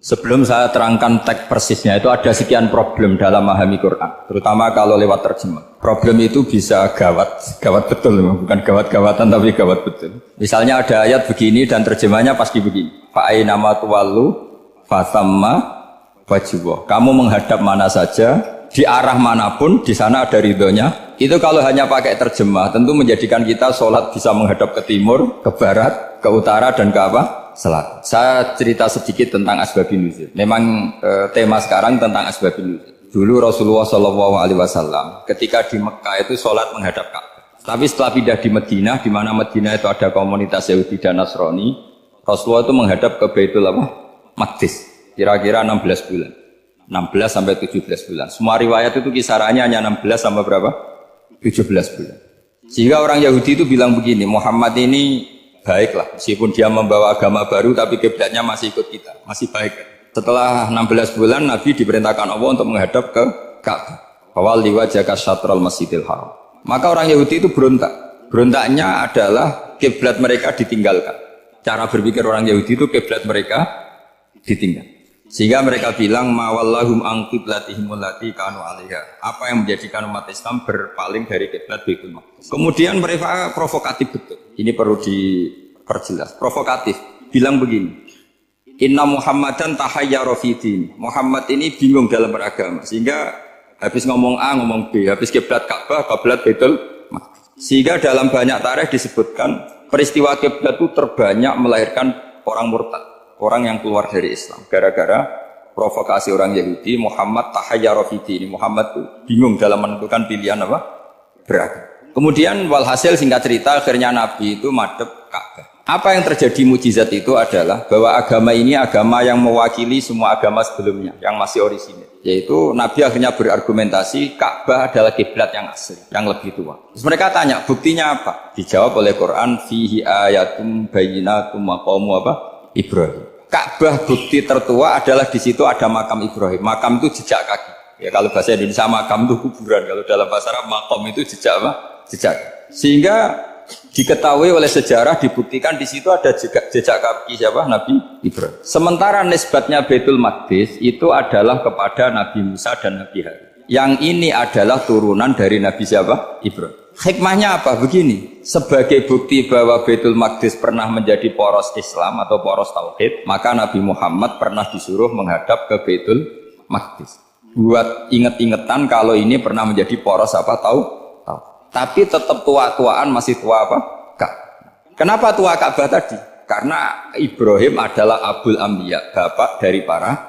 Sebelum saya terangkan teks persisnya, itu ada sekian problem dalam memahami Quran, terutama kalau lewat terjemah. Problem itu bisa gawat, gawat betul, bukan gawat-gawatan tapi gawat betul. Misalnya ada ayat begini dan terjemahnya pasti begini. Fa'ainama tuwallu fasamma wajibah. Kamu menghadap mana saja, di arah manapun, di sana ada ridhonya. Itu kalau hanya pakai terjemah, tentu menjadikan kita sholat bisa menghadap ke timur, ke barat, ke utara, dan ke apa? Selatan. Saya cerita sedikit tentang asbabun nuzul. Memang tema sekarang tentang asbabun nuzul. Dulu Rasulullah SAW ketika di Mekah itu sholat menghadap Ka'bah. Tapi setelah pindah di Madinah, di mana Madinah itu ada komunitas Yahudi dan Nasrani, Rasulullah itu menghadap ke Baitul Maqdis. Kira-kira 16 bulan. 16 sampai 17 bulan. Semua riwayat itu kisarannya hanya 16 sampai berapa? 17 bulan. Sehingga orang Yahudi itu bilang begini, Muhammad ini baiklah, meskipun dia membawa agama baru tapi kiblatnya masih ikut kita, masih baik. Setelah 16 bulan Nabi diperintahkan Allah untuk menghadap ke Ka'bah. Fawalli wajhaka syatral masjidil haram. Maka orang Yahudi itu berontak. Berontaknya adalah kiblat mereka ditinggalkan. Cara berpikir orang Yahudi itu kiblat mereka ditinggal. Sehingga mereka bilang mawallahum an qiblatihim allati kanu 'alaiha. Apa yang menjadikan umat Islam berpaling dari kiblat Baitul Maqdis. Kemudian mereka provokatif betul. Ini perlu diperjelas. Provokatif. Bilang begini. Inna Muhammadan tahayyara fi din. Muhammad ini bingung dalam beragama. Sehingga habis ngomong A ngomong B, habis kiblat Ka'bah, kiblat Baitul Maqdis. Sehingga dalam banyak tarikh disebutkan peristiwa kiblat itu terbanyak melahirkan orang murtad. Orang yang keluar dari Islam gara-gara provokasi orang Yahudi. Muhammad tahayyara fi din. Muhammad itu bingung dalam menentukan pilihan apa? Beragama. Kemudian walhasil singkat cerita akhirnya Nabi itu madhep Ka'bah. Apa yang terjadi mukjizat itu adalah bahwa agama ini agama yang mewakili semua agama sebelumnya yang masih orisinil. Yaitu Nabi akhirnya berargumentasi Ka'bah adalah kiblat yang asli, yang lebih tua. Terus mereka tanya, buktinya apa? Dijawab oleh Quran, fihi ayatum bayyinatum maqamu apa? Ibrahim. Ka'bah bukti tertua adalah di situ ada makam Ibrahim. Makam itu jejak kaki. Ya kalau bahasa Indonesia makam itu kuburan. Kalau dalam bahasa Arab makam itu jejak apa? Jejak. Sehingga diketahui oleh sejarah dibuktikan di situ ada jejak kaki siapa? Nabi Ibrahim. Sementara nisbatnya Baitul Maqdis itu adalah kepada Nabi Musa dan Nabi Harun. Yang ini adalah turunan dari Nabi siapa? Ibrahim. Hikmahnya apa? Begini, sebagai bukti bahwa Baitul Maqdis pernah menjadi poros Islam atau poros Tauhid, maka Nabi Muhammad pernah disuruh menghadap ke Baitul Maqdis. Buat inget-ingetan kalau ini pernah menjadi poros apa? Tahu? Tapi tetap tua-tuaan masih tua apa? Ka'bah. Kenapa tua Ka'bah tadi? Karena Ibrahim adalah Abul Anbiya, bapak dari para.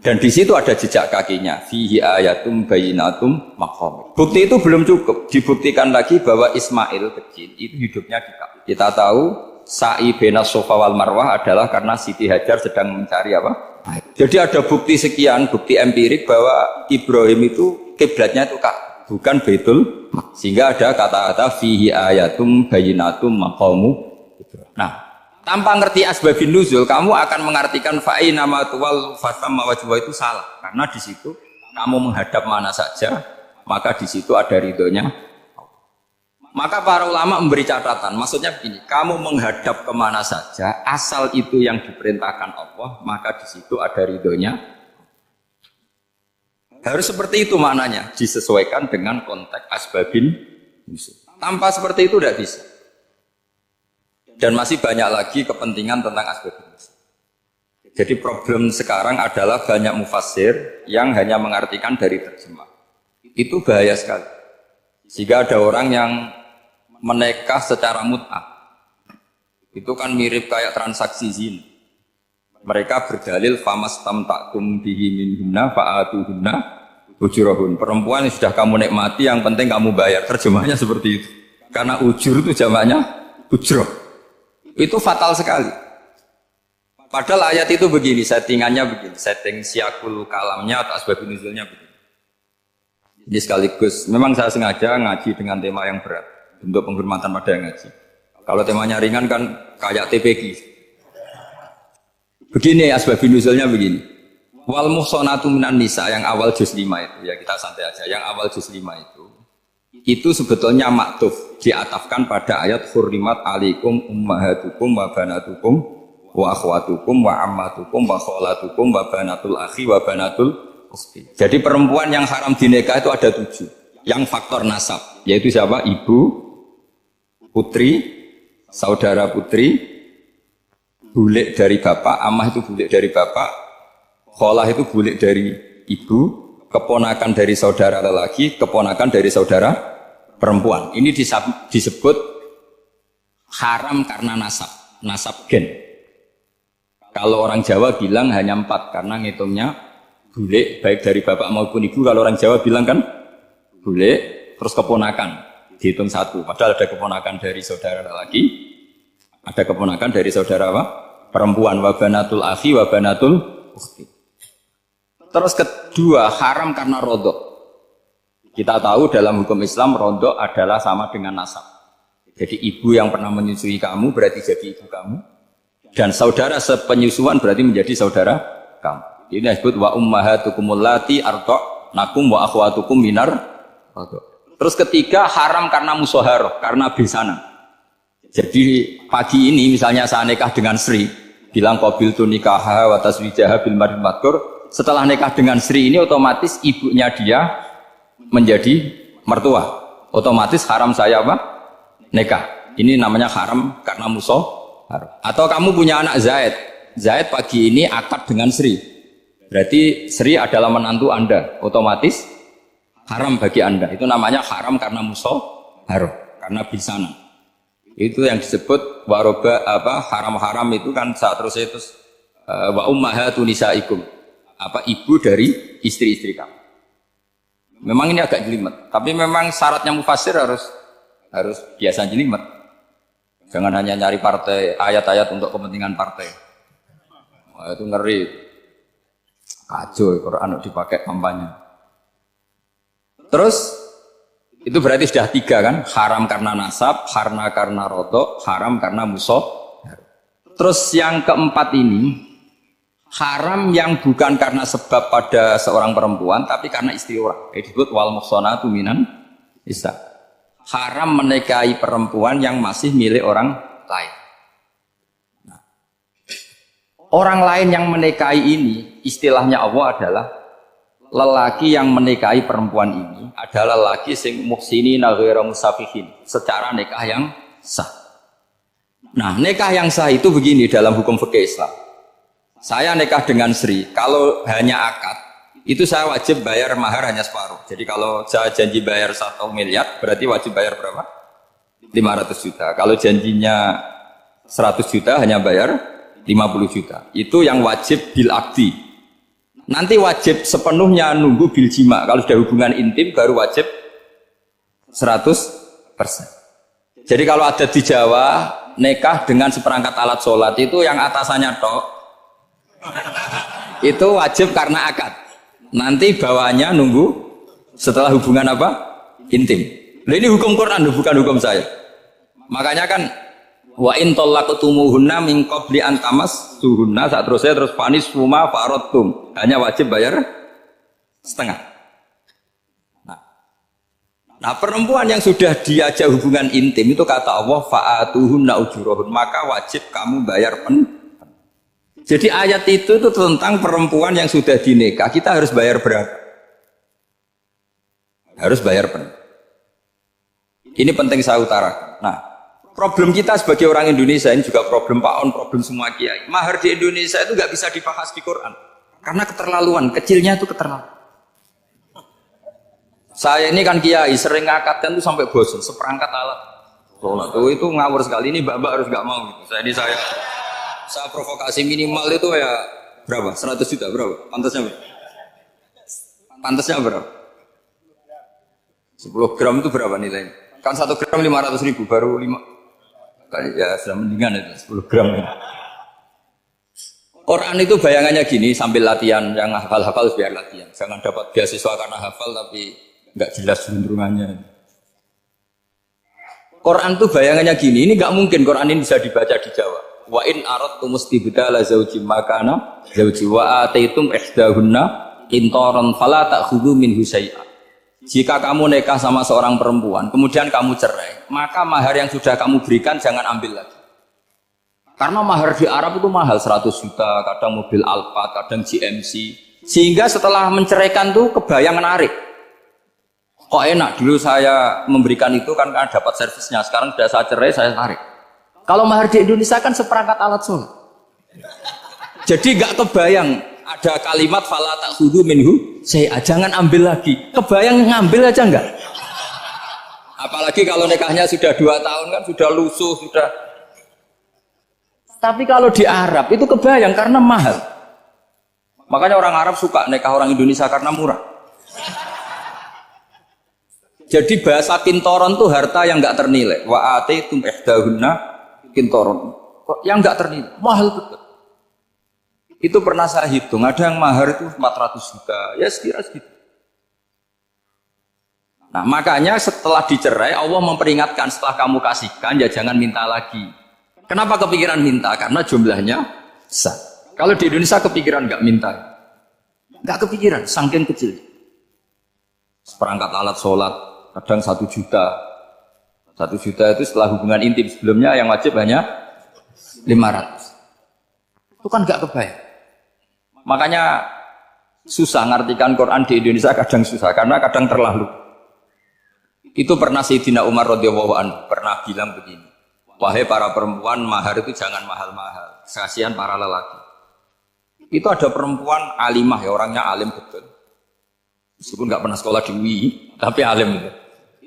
Dan di situ ada jejak kakinya. Fihi ayatum bayyinatum maqam. Bukti itu belum cukup. Dibuktikan lagi bahwa Ismail kecil itu hidupnya di Ka'bah. Kita tahu sa'i baina Safa wal Marwah adalah karena Siti Hajar sedang mencari apa? Jadi ada bukti sekian, bukti empirik bahwa Ibrahim itu kiblatnya itu Ka'bah, bukan Baitul. Sehingga ada kata-kata fihi ayatum bayyinatum maqamu. Nah, tanpa ngerti asbabun nuzul, kamu akan mengartikan fa'ina ma tuwal fasamma wajibah itu salah. Karena di situ kamu menghadap mana saja, maka di situ ada ridhonya. Maka para ulama memberi catatan, maksudnya begini, kamu menghadap kemana saja, asal itu yang diperintahkan Allah, maka di situ ada ridhonya. Harus seperti itu maknanya, disesuaikan dengan konteks asbabun nuzul. Tanpa seperti itu tidak bisa. Dan masih banyak lagi kepentingan tentang asbabun nuzul. Jadi problem sekarang adalah banyak mufassir yang hanya mengartikan dari terjemah. Itu bahaya sekali. Jika ada orang yang menikah secara mut'ah, itu kan mirip kayak transaksi zina. Mereka berdalil famastamta'tum bihi minhunna fa'atuhunna ujurahun. Perempuan yang sudah kamu nikmati, yang penting kamu bayar. Terjemahnya seperti itu. Karena ujur itu jamaknya ujroh. Itu fatal sekali. Padahal ayat itu begini, settingannya begini, setting siakul kalamnya atau asbabun nuzulnya begini. Jadi sekaligus, memang saya sengaja ngaji dengan tema yang berat untuk penghormatan pada yang ngaji. Kalau temanya ringan kan kayak TPG. Begini asbabun nuzulnya begini. Wal muhsanatu minan nisa yang awal juz 5 itu, ya kita santai aja. Yang awal juz 5 itu sebetulnya maktuf, diatafkan pada ayat hurrimat alaikum ummahatukum wa banatukum wa akhwatukum wa ammatukum wa kholatukum wa banatul akhi wa banatul ukhti. Jadi perempuan yang haram dinikah itu ada 7. Yang faktor nasab, yaitu siapa? Ibu, putri, saudara putri, bulik dari bapak, amah itu bulik dari bapak, kholah itu bulik dari ibu, keponakan dari saudara lelaki, keponakan dari saudara perempuan. Ini disebut haram karena nasab gen. Kalau orang Jawa bilang hanya 4 karena ngitungnya bulik baik dari bapak maupun ibu. Kalau orang Jawa bilang kan bulik terus keponakan dihitung 1. Padahal ada keponakan dari saudara lelaki, ada keponakan dari saudara apa? Perempuan. Wa banatul akhi wa banatul ukhti. Terus kedua, haram karena rodok. Kita tahu dalam hukum Islam rodok adalah sama dengan nasab. Jadi ibu yang pernah menyusui kamu berarti jadi ibu kamu. Dan saudara sepenyusuan berarti menjadi saudara kamu. Ini disebut wa ummahatukumul lati arda'nakum wa akhwatukum minar rodok. Terus ketiga, haram karena musoharoh, karena besanan. Jadi pagi ini misalnya saya nikah dengan Sri, bilang qabil tu nikaha wa taswijaha bil marhum madkur. Setelah nikah dengan Sri ini otomatis ibunya dia menjadi mertua. Otomatis haram saya apa? Nikah. Ini namanya haram karena musoharoh. Atau kamu punya anak Zaid. Zaid pagi ini akad dengan Sri. Berarti Sri adalah menantu Anda. Otomatis haram bagi Anda. Itu namanya haram karena musoharoh, karena bisanan. Itu yang disebut waroba haram-haram itu kan saat terus itu wa ummahatu nisaikum. Ibu dari istri-istri kamu. Memang ini agak jelimet, tapi memang syaratnya mufassir harus biasa jelimet. Jangan hanya nyari partai ayat-ayat untuk kepentingan partai. Wah, itu ngeri. Kacau Quran dipakai kampanye. Terus itu berarti sudah 3 kan? Haram karena nasab, karena rodok, haram karena musoh. Terus yang keempat ini haram yang bukan karena sebab pada seorang perempuan, tapi karena istri orang. Disebut wal muhsanatu minan nisa. Haram menikahi perempuan yang masih milik orang lain. Nah, orang lain yang menikahi ini, istilahnya Allah adalah lelaki yang menikahi perempuan ini adalah lelaki sing muhsinina ghairu musafihin, secara nikah yang sah. Nah, nikah yang sah itu begini dalam hukum fikih Islam. Saya nikah dengan Sri, kalau hanya akad, itu saya wajib bayar mahar hanya separuh. Jadi kalau saya janji bayar 1 miliar, berarti wajib bayar berapa? 500 juta. Kalau janjinya 100 juta, hanya bayar 50 juta. Itu yang wajib bil akdi. Nanti wajib sepenuhnya nunggu bil jima. Kalau sudah hubungan intim, baru wajib 100%. Jadi kalau ada di Jawa, nikah dengan seperangkat alat sholat, itu yang atasannya tok, itu wajib karena akad. Nanti bawahnya nunggu setelah hubungan apa? Intim. Nah, ini hukum Quran, bukan hukum saya. Makanya kan wa in talaqtumuhunna min qabli an tamassuhunna, saat terus panis huma faradtum, hanya wajib bayar setengah. Nah, perempuan yang sudah diajak hubungan intim itu kata Allah fa'atuhunna ujurahun, maka wajib kamu bayar Jadi ayat itu tentang perempuan yang sudah dinikah, kita harus bayar berapa? Harus bayar penuh. Ini penting saya utarakan. Nah, problem kita sebagai orang Indonesia ini juga problem Pak On, problem semua kiai. Mahar di Indonesia itu nggak bisa dibahas di Quran karena keterlaluan, kecilnya itu keterlaluan. Saya ini kan kiai, sering ngakatkan itu sampai bosan, seperangkat alat sholat. Itu ngawur sekali, ini mbak-mbak harus nggak mau gitu. Saya provokasi minimal itu ya berapa? 100 juta berapa? Pantasnya berapa? 10 gram itu berapa nilainya? Kan 1 gram 500.000, baru 5. Ya sudah mendingan itu 10 gram. Quran itu bayangannya gini, sambil latihan, yang hafal-hafal biar latihan. Jangan dapat beasiswa karena hafal tapi nggak jelas cenderungannya. Quran itu bayangannya gini, ini nggak mungkin Quran ini bisa dibaca di Jawa. Wa in aradtum istibdala zawjin makana zawji wa ataitum ihdahunna qintaran fala ta'khudhu minhu syai'a. Jika kamu nikah sama seorang perempuan kemudian kamu cerai, maka mahar yang sudah kamu berikan jangan ambil lagi. Karena mahar di Arab itu mahal 100 juta, kadang mobil Alphard, kadang GMC. Sehingga setelah menceraikan tuh kebayang menarik. Kok enak dulu saya memberikan itu kan karena dapat servisnya. Sekarang sudah saya cerai saya tarik. Kalau mahar di Indonesia kan seperangkat alat sholat. Jadi nggak kebayang ada kalimat fala ta'khudhu minhu saya jangan ambil lagi. Kebayang ngambil aja enggak? Apalagi kalau nikahnya sudah 2 tahun kan sudah lusuh sudah. Tapi kalau di Arab itu kebayang karena mahal. Makanya orang Arab suka nikah orang Indonesia karena murah. Jadi bahasa kintoron tuh harta yang nggak ternilai. Wa ataitum ihdahunna kintoron. Yang nggak ternilai, mahal betul. Itu pernah saya hitung, ada yang mahar itu 400 juta, ya sekira segitu. Nah makanya setelah dicerai Allah memperingatkan setelah kamu kasihkan ya jangan minta lagi. Kenapa kepikiran minta? Karena jumlahnya besar. Kalau di Indonesia kepikiran nggak minta, nggak kepikiran, saking kecil. Seperangkat alat sholat, kadang 1 juta. 1 juta itu setelah hubungan intim sebelumnya yang wajib hanya 500. Itu kan nggak kebayang. Makanya susah ngartikan Quran di Indonesia kadang susah karena kadang terlalu. Itu pernah Sayyidina Umar radhiyallahu anhu pernah bilang begini. Wahai para perempuan, mahar itu jangan mahal-mahal. Kasihan para lelaki. Itu ada perempuan alimah ya, orangnya alim betul. Meskipun nggak pernah sekolah di UI, tapi alim itu.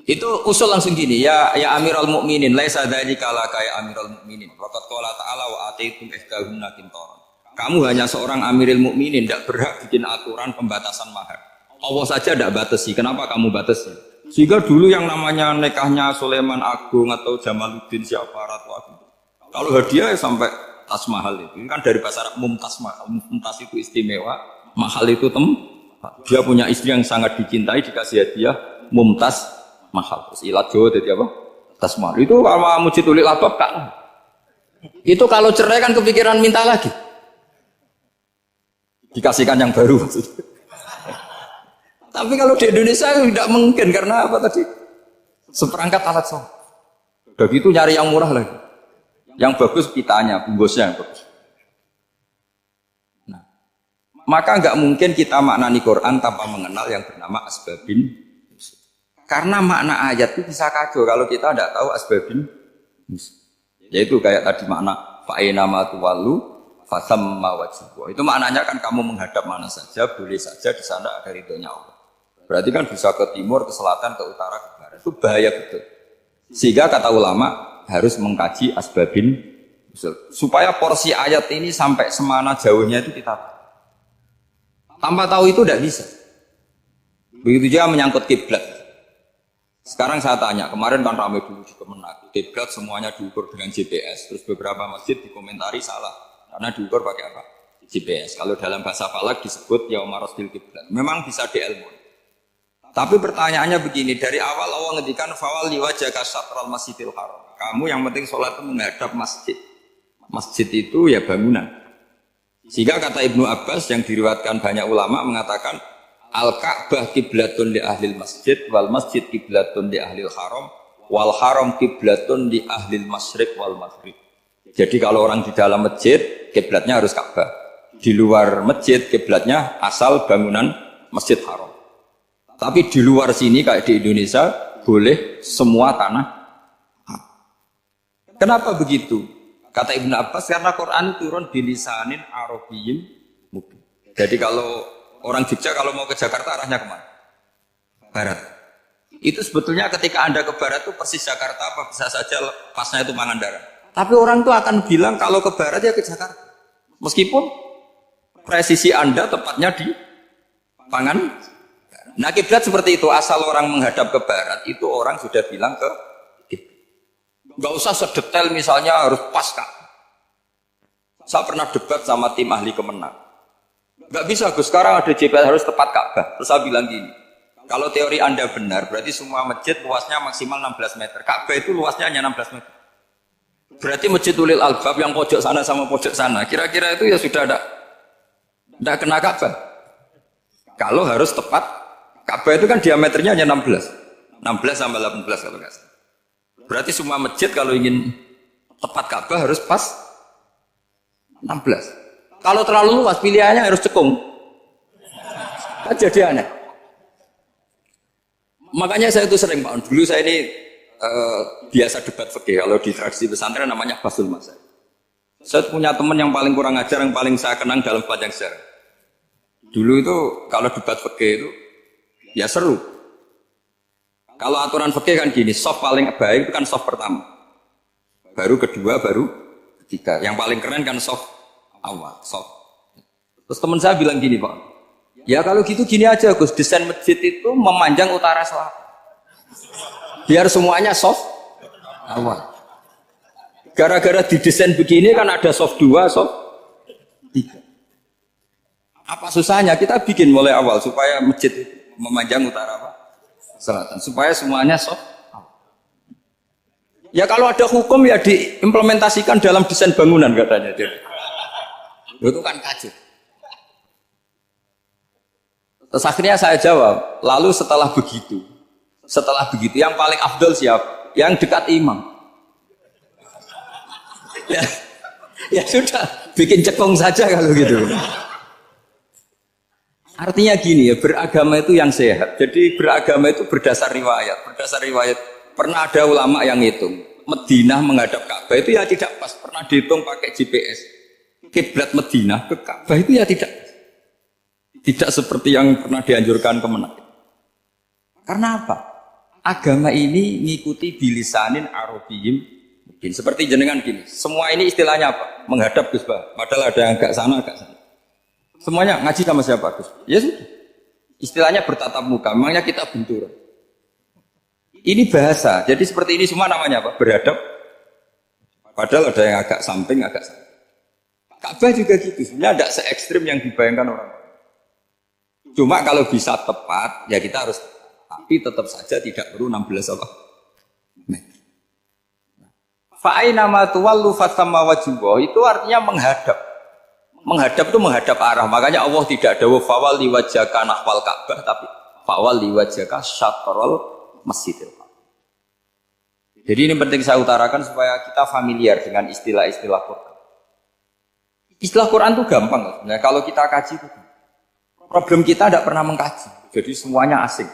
Itu usul langsung gini, ya Amirul Mukminin, laisa dzalika laka ya Amirul Mukminin. Waqad qala ta'ala wa ataitum ihdahunna qintaran. Kamu hanya seorang Amirul Mukminin, tidak berhak bikin aturan pembatasan mahar. Allah saja tidak batasi. Kenapa kamu batasi? Sehingga dulu yang namanya nikahnya Sulaiman Agung atau Jamaluddin siapa Ratu Agung. Kalau hadiah ya sampai tas mahal itu. Ini kan dari bahasa Arab mumtaz mahal. Mumtaz itu istimewa, mahal itu dia punya istri yang sangat dicintai dikasih hadiah mumtaz mahal. Terus ilat Jawa jadi apa? Tas mahal. Itu sama Mujidul Albab kan. Itu kalau cerai kan kepikiran minta lagi. Dikasihkan yang baru maksudnya. Tapi kalau di Indonesia tidak mungkin karena apa tadi? Seperangkat alat sholat. Begitu nyari yang murah lagi. Yang bagus kitanya, bungkusnya yang bagus. Nah, maka nggak mungkin kita maknani Quran tanpa mengenal yang bernama asbabin. Karena makna ayat itu bisa kacau kalau kita tidak tahu asbabin. Yaitu kayak tadi makna fa'ina ma tuwallu fasamma wajibwa. Itu maknanya kan kamu menghadap mana saja, boleh saja di sana ada ridhonya Allah. Berarti kan bisa ke timur, ke selatan, ke utara, ke barat. Itu bahaya betul. Sehingga kata ulama harus mengkaji asbabin supaya porsi ayat ini sampai semana jauhnya itu kita tahu. Tanpa tahu itu tidak bisa. Begitu juga menyangkut kiblat. Sekarang saya tanya, kemarin kan ramai dulu di Kemenak. Kiblat semuanya diukur dengan GPS, terus beberapa masjid dikomentari salah. Karena diukur pakai apa? GPS. Kalau dalam bahasa falak disebut yaumarostil kiblat. Memang bisa diilmu. Tapi pertanyaannya begini, dari awal Allah ngendikan fawal liwajhaka syatral masjidil haram. Kamu yang penting sholat itu menghadap masjid. Masjid itu ya bangunan. Sehingga kata Ibnu Abbas yang diriwayatkan banyak ulama mengatakan al-Ka'bah kiblatun li ahlil masjid wal masjid kiblatun li ahlil haram wal haram kiblatun li ahlil masyriq wal maghrib. Jadi kalau orang di dalam masjid kiblatnya harus Ka'bah. Di luar masjid kiblatnya asal bangunan Masjid Haram. Tapi di luar sini kayak di Indonesia boleh semua tanah. Kenapa begitu? Kata Ibnu Abbas karena Quran turun di lisanin Arabiyyin mubin. Jadi kalau orang Jogja kalau mau ke Jakarta arahnya kemana? Barat. Itu sebetulnya ketika Anda ke barat itu persis Jakarta apa bisa saja pasnya itu Pangandaran. Tapi orang itu akan bilang kalau ke barat ya ke Jakarta. Meskipun presisi Anda tepatnya di Pangandaran. Nah kiblat seperti itu, asal orang menghadap ke barat itu orang sudah bilang ke kiblat. Gak usah sedetail misalnya harus pas Kak. Saya pernah debat sama tim ahli Kemenak. Gak bisa Gus, sekarang ada GPS harus tepat Ka'bah. Terus saya bilang gini, kalau teori Anda benar berarti semua masjid luasnya maksimal 16 meter. Ka'bah itu luasnya hanya 16 meter. Berarti Masjid Ulil Albab yang pojok sana sama pojok sana, kira-kira itu ya sudah tidak kena Ka'bah. Kalau harus tepat Ka'bah itu kan diameternya hanya 16 sampai 18 kalau nggak salah. Berarti semua masjid kalau ingin tepat Ka'bah harus pas 16. Kalau terlalu luas pilihannya harus cekung. Kan jadi aneh. Makanya saya itu sering Pak. Dulu saya ini biasa debat fikih. Kalau di tradisi pesantren namanya basul masail. Saya punya teman yang paling kurang ajar, yang paling saya kenang dalam panjang sejarah. Dulu itu kalau debat fikih itu ya seru. Kalau aturan fikih kan gini, soft paling baik itu kan soft pertama. Baru kedua, baru ketiga. Yang paling keren kan soft awal, soft. Terus teman saya bilang gini Pak, ya kalau gitu gini aja Gus, desain masjid itu memanjang utara selatan. Biar semuanya soft awal. Gara-gara didesain begini kan ada soft 2, soft 3. Apa susahnya kita bikin mulai awal supaya masjid memanjang utara apa? Selatan. Supaya semuanya soft. Ya kalau ada hukum ya diimplementasikan dalam desain bangunan katanya. Itu kan kacau. Terus akhirnya saya jawab, lalu setelah begitu yang paling afdol siapa? Yang dekat imam. Ya sudah, bikin cekung saja kalau gitu. Artinya gini ya, beragama itu yang sehat. Jadi beragama itu berdasar riwayat. Berdasar riwayat, pernah ada ulama yang hitung. Madinah menghadap Ka'bah itu ya tidak pas. Pernah dihitung pakai GPS. Kiblat Madinah ke Ka'bah itu ya tidak. Tidak seperti yang pernah dianjurkan kemenak. Karena apa? Agama ini ngikuti bilisanin Arabiyyin. Seperti jenengan gini, semua ini istilahnya apa? Menghadap Gus Bah. Padahal ada yang agak sana, agak sana. Semuanya ngaji sama siapa Gus? Ya sudah. Istilahnya bertatap muka, memangnya kita benturan. Ini bahasa, jadi seperti ini semua namanya apa? Berhadap. Padahal ada yang agak samping, agak sana. Ka'bah juga gitu, sebenarnya tidak se-ekstrim yang dibayangkan orang. Cuma kalau bisa tepat, ya kita harus tepat. Tapi tetap saja tidak perlu 16 apa? Meter. Fa'aina ma tuwallu fathamma wajhullah itu artinya menghadap. Menghadap itu menghadap arah. Makanya Allah tidak ada fawal liwajhaka nahwal Ka'bah tapi fawal liwajhaka syatrul Masjidil Haram. Jadi ini penting saya utarakan supaya kita familiar dengan istilah-istilah Quran. Istilah Quran itu gampang. Nah, kalau kita kaji itu problem kita tidak pernah mengkaji. Jadi semuanya asing.